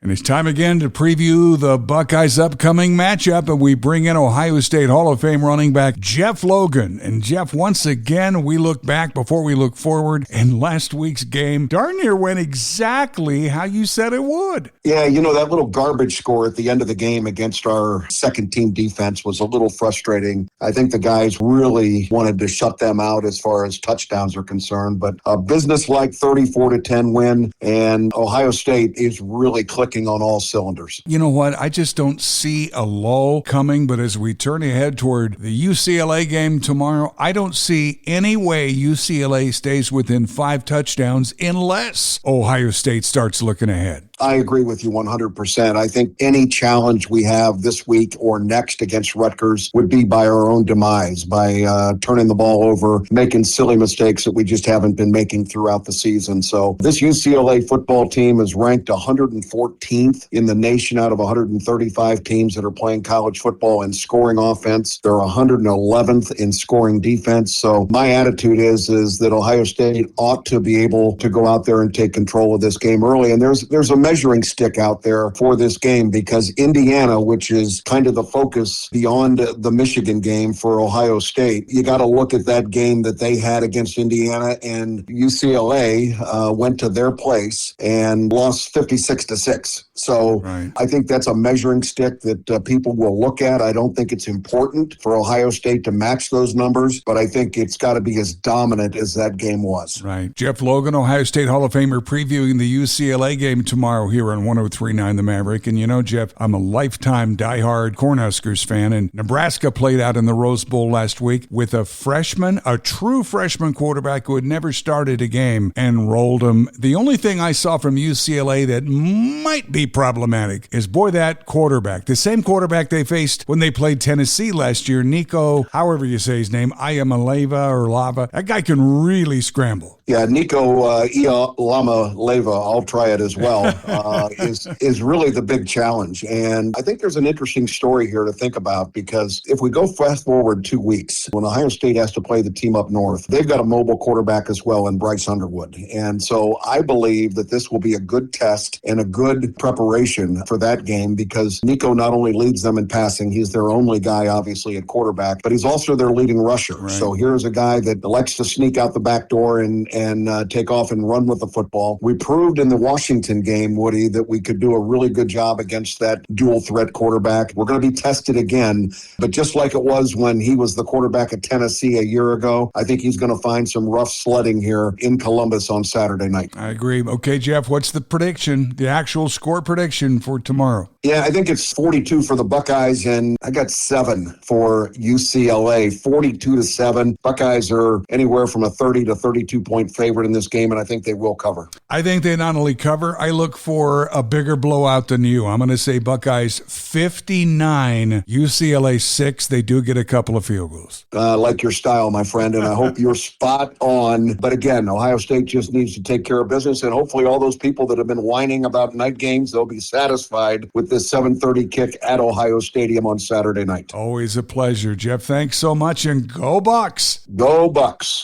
And it's time again to preview the Buckeyes' upcoming matchup, and we bring in Ohio State Hall of Fame running back Jeff Logan. And Jeff, once again, we look back before we look forward, and last week's game darn near went exactly how you said it would. Yeah, that little garbage score at the end of the game against our second-team defense was a little frustrating. I think the guys really wanted to shut them out as far as touchdowns are concerned, but a business-like 34-10 win, and Ohio State is really clicking on all cylinders. You know what? I just don't see a lull coming, but as we turn ahead toward the UCLA game tomorrow, I don't see any way UCLA stays within 5 touchdowns unless Ohio State starts looking ahead. I agree with you 100%. I think any challenge we have this week or next against Rutgers would be by our own demise, by turning the ball over, making silly mistakes that we just haven't been making throughout the season. So this UCLA football team is ranked 114th in the nation out of 135 teams that are playing college football in scoring offense. They're 111th in scoring defense. So my attitude is that Ohio State ought to be able to go out there and take control of this game early. And there's a measuring stick out there for this game because Indiana, which is kind of the focus beyond the Michigan game for Ohio State, you got to look at that game that they had against Indiana, and UCLA went to their place and lost 56-6. So right. I think that's a measuring stick that people will look at. I don't think it's important for Ohio State to match those numbers, but I think it's got to be as dominant as that game was. Right. Jeff Logan, Ohio State Hall of Famer, previewing the UCLA game tomorrow here on 103.9 The Maverick. And Jeff, I'm a lifetime diehard Cornhuskers fan, and Nebraska played out in the Rose Bowl last week with a true freshman quarterback who had never started a game and rolled them. The only thing I saw from UCLA that might be problematic is, that quarterback, the same quarterback they faced when they played Tennessee last year, Nico, however you say his name, Iamaleava, that guy can really scramble. Yeah, Nico Iamaleava, I'll try it as well, is really the big challenge. And I think there's an interesting story here to think about, because if we go fast forward 2 weeks, when Ohio State has to play the team up north, they've got a mobile quarterback as well in Bryce Underwood. And so I believe that this will be a good test and a good preparation for that game, because Nico not only leads them in passing, he's their only guy, obviously, at quarterback, but he's also their leading rusher. Right. So here's a guy that likes to sneak out the back door and take off and run with the football. We proved in the Washington game, Woody, that we could do a really good job against that dual threat quarterback. We're going to be tested again, but just like it was when he was the quarterback at Tennessee a year ago, I think he's going to find some rough sledding here in Columbus on Saturday night. I agree. Okay, Jeff, what's the prediction, the actual score prediction for tomorrow? Yeah, I think it's 42 for the Buckeyes, and I got 7 for UCLA, 42-7. Buckeyes are anywhere from a 30 to 32 point favorite in this game, and I think they will cover. I think they not only cover, I look for a bigger blowout than you. I'm going to say Buckeyes 59, UCLA 6. They do get a couple of field goals. Like your style, my friend, and I hope you're spot on. But again, Ohio State just needs to take care of business, and hopefully all those people that have been whining about night games, they'll be satisfied with this 7:30 kick at Ohio Stadium on Saturday night. Always a pleasure, Jeff. Thanks so much, and go Bucks! Go Bucks!